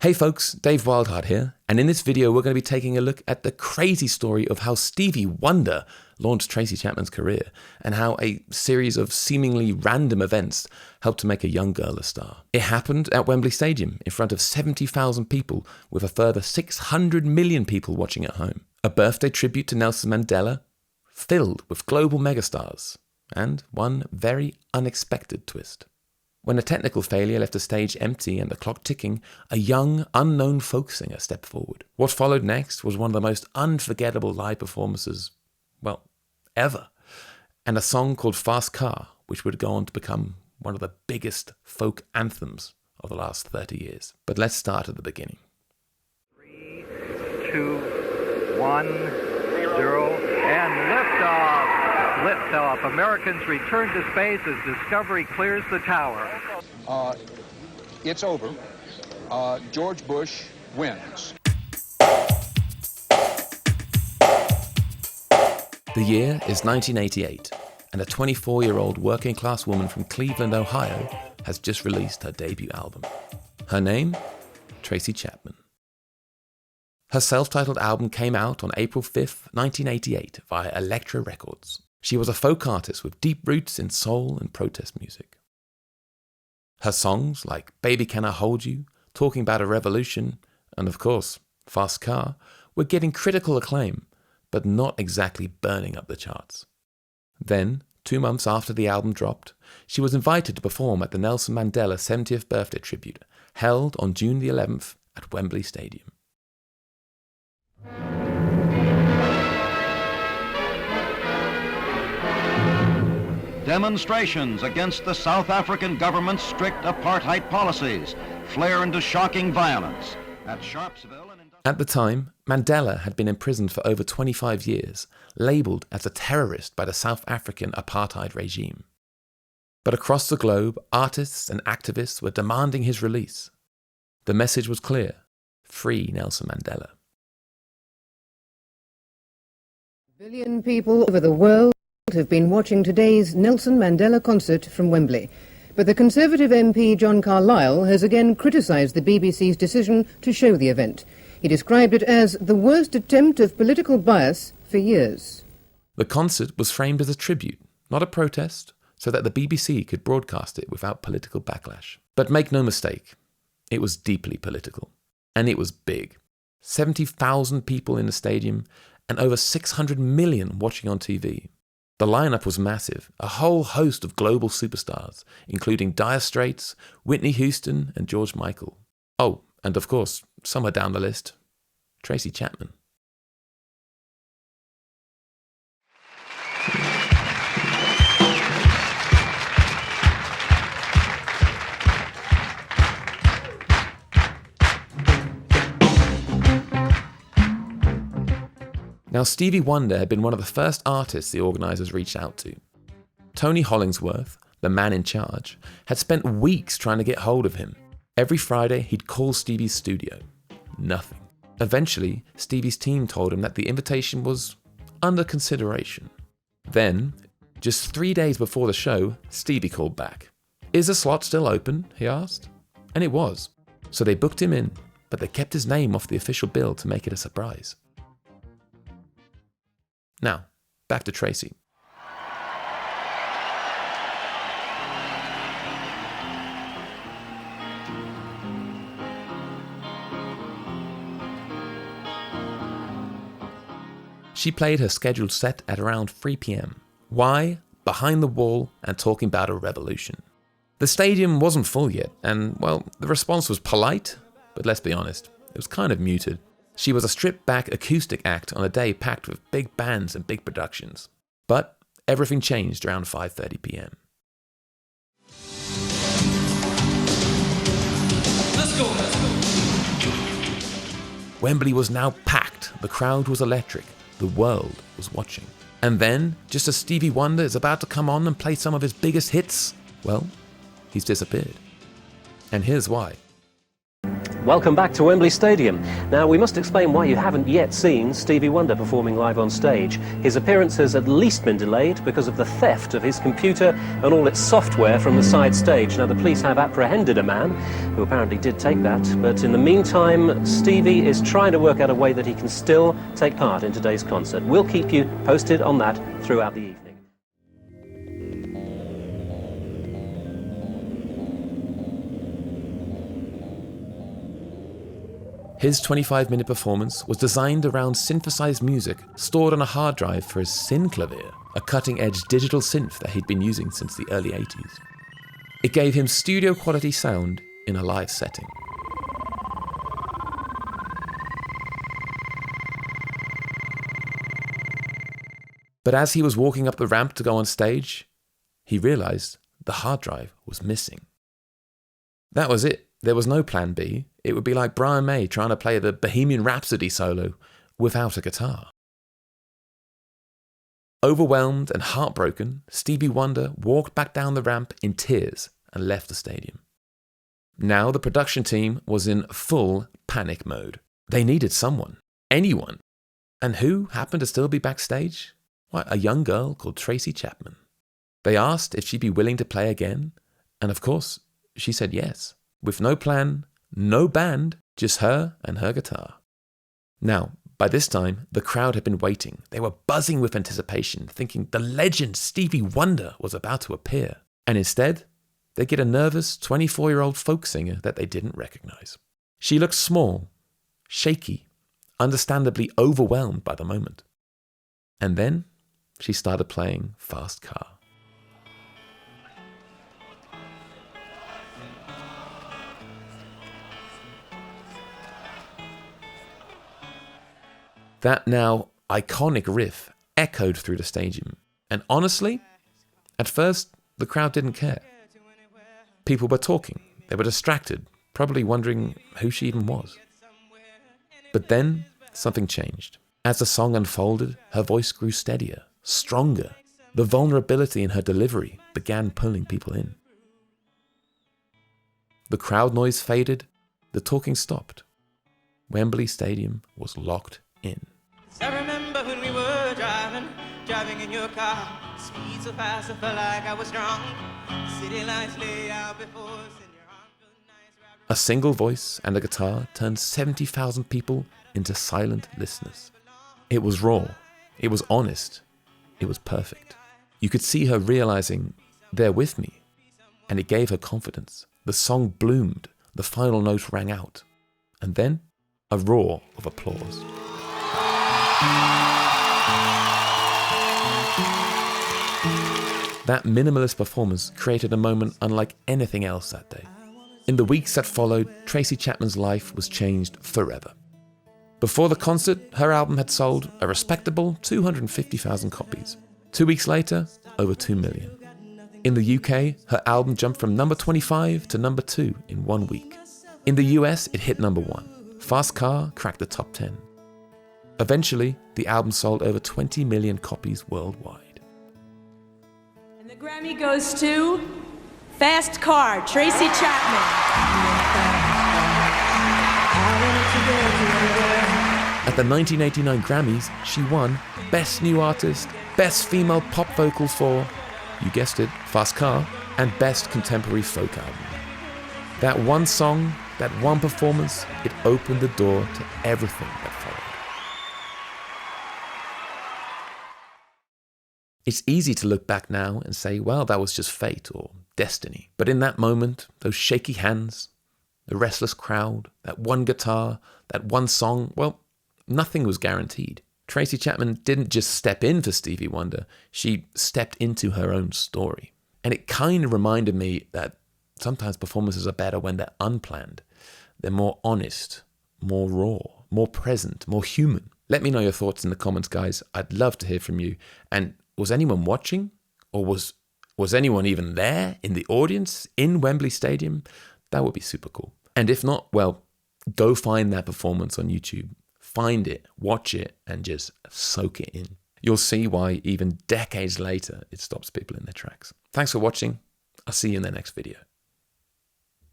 Hey folks, Dave Wildheart here, and in this video we're going to be taking a look at the crazy story of how Stevie Wonder launched Tracy Chapman's career, and how a series of seemingly random events helped to make a young girl a star. It happened at Wembley Stadium in front of 70,000 people, with a further 600 million people watching at home. A birthday tribute to Nelson Mandela, filled with global megastars, and one very unexpected twist. When a technical failure left the stage empty and the clock ticking, a young, unknown folk singer stepped forward. What followed next was one of the most unforgettable live performances, well, ever. And a song called Fast Car, which would go on to become one of the biggest folk anthems of the last 30 years. But let's start at the beginning. 3, 2, 1, 0, and liftoff! Liftoff. Americans return to space as Discovery clears the tower. It's over. George Bush wins. The year is 1988, and a 24-year-old working-class woman from Cleveland, Ohio, has just released her debut album. Her name? Tracy Chapman. Her self-titled album came out on April 5th, 1988 via Elektra Records. She was a folk artist with deep roots in soul and protest music. Her songs, like Baby Can I Hold You, Talking About a Revolution, and of course, Fast Car, were getting critical acclaim, but not exactly burning up the charts. Then, 2 months after the album dropped, she was invited to perform at the Nelson Mandela 70th birthday tribute, held on June the 11th at Wembley Stadium. Demonstrations against the South African government's strict apartheid policies flare into shocking violence. At Sharpsville and At the time, Mandela had been imprisoned for over 25 years, labelled as a terrorist by the South African apartheid regime. But across the globe, artists and activists were demanding his release. The message was clear: free Nelson Mandela. A billion people over the world have been watching today's Nelson Mandela concert from Wembley. But the Conservative MP John Carlyle has again criticised the BBC's decision to show the event. He described it as the worst attempt of political bias for years. The concert was framed as a tribute, not a protest, so that the BBC could broadcast it without political backlash. But make no mistake, it was deeply political. And it was big. 70,000 people in the stadium and over 600 million watching on TV. The lineup was massive, a whole host of global superstars, including Dire Straits, Whitney Houston, and George Michael. Oh, and of course, somewhere down the list, Tracy Chapman. Now, Stevie Wonder had been one of the first artists the organisers reached out to. Tony Hollingsworth, the man in charge, had spent weeks trying to get hold of him. Every Friday, he'd call Stevie's studio. Nothing. Eventually, Stevie's team told him that the invitation was under consideration. Then, just 3 days before the show, Stevie called back. "Is the slot still open?" he asked. And it was. So they booked him in, but they kept his name off the official bill to make it a surprise. Now, back to Tracy. She played her scheduled set at around 3 p.m. Why? Behind the Wall and Talking About a Revolution. The stadium wasn't full yet, and, well, the response was polite, but let's be honest, it was kind of muted. She was a stripped-back acoustic act on a day packed with big bands and big productions. But everything changed around 5:30 p.m. Let's go. Wembley was now packed. The crowd was electric. The world was watching. And then, just as Stevie Wonder is about to come on and play some of his biggest hits, well, he's disappeared. And here's why. Welcome back to Wembley Stadium. Now, we must explain why you haven't yet seen Stevie Wonder performing live on stage. His appearance has at least been delayed because of the theft of his computer and all its software from the side stage. Now, the police have apprehended a man who apparently did take that, but in the meantime, Stevie is trying to work out a way that he can still take part in today's concert. We'll keep you posted on that throughout the evening. His 25-minute performance was designed around synthesized music stored on a hard drive for his Synclavier, a cutting-edge digital synth that he'd been using since the early 80s. It gave him studio-quality sound in a live setting. But as he was walking up the ramp to go on stage, he realized the hard drive was missing. That was it. There was no plan B. It would be like Brian May trying to play the Bohemian Rhapsody solo without a guitar. Overwhelmed and heartbroken, Stevie Wonder walked back down the ramp in tears and left the stadium. Now the production team was in full panic mode. They needed someone, anyone. And who happened to still be backstage? Why, a young girl called Tracy Chapman. They asked if she'd be willing to play again, and of course, she said yes. With no plan, no band, just her and her guitar. Now, by this time, the crowd had been waiting. They were buzzing with anticipation, thinking the legend Stevie Wonder was about to appear. And instead, they get a nervous 24-year-old folk singer that they didn't recognize. She looked small, shaky, understandably overwhelmed by the moment. And then she started playing Fast Car. That now iconic riff echoed through the stadium. And honestly, at first, the crowd didn't care. People were talking. They were distracted, probably wondering who she even was. But then, something changed. As the song unfolded, her voice grew steadier, stronger. The vulnerability in her delivery began pulling people in. The crowd noise faded. The talking stopped. Wembley Stadium was locked in. I remember when we were driving in your car. Speed so fast I felt like I was drunk. City lights lay out before us and your arms felt nice. A single voice and a guitar turned 70,000 people into silent listeners. It was raw. It was honest. It was perfect. You could see her realizing, they're with me. And it gave her confidence. The song bloomed. The final note rang out. And then, a roar of applause. That minimalist performance created a moment unlike anything else that day. In the weeks that followed, Tracy Chapman's life was changed forever. Before the concert, her album had sold a respectable 250,000 copies. 2 weeks later, over 2 million. In the UK, her album jumped from number 25 to number 2 in 1 week. In the US, it hit number 1. Fast Car cracked the top 10. Eventually, the album sold over 20 million copies worldwide. And the Grammy goes to Fast Car, Tracy Chapman. At the 1989 Grammys, she won Best New Artist, Best Female Pop Vocal for, you guessed it, Fast Car, and Best Contemporary Folk Album. That one song, that one performance, it opened the door to everything that followed. It's easy to look back now and say, well, that was just fate or destiny. But in that moment, those shaky hands, the restless crowd, that one guitar, that one song, well, nothing was guaranteed. Tracy Chapman didn't just step in for Stevie Wonder, she stepped into her own story. And it kind of reminded me that sometimes performances are better when they're unplanned. They're more honest, more raw, more present, more human. Let me know your thoughts in the comments, guys. I'd love to hear from you. And was anyone watching? Or was anyone even there in the audience in Wembley Stadium? That would be super cool. And if not, well, go find that performance on YouTube. Find it, watch it, and just soak it in. You'll see why even decades later, it stops people in their tracks. Thanks for watching. I'll see you in the next video.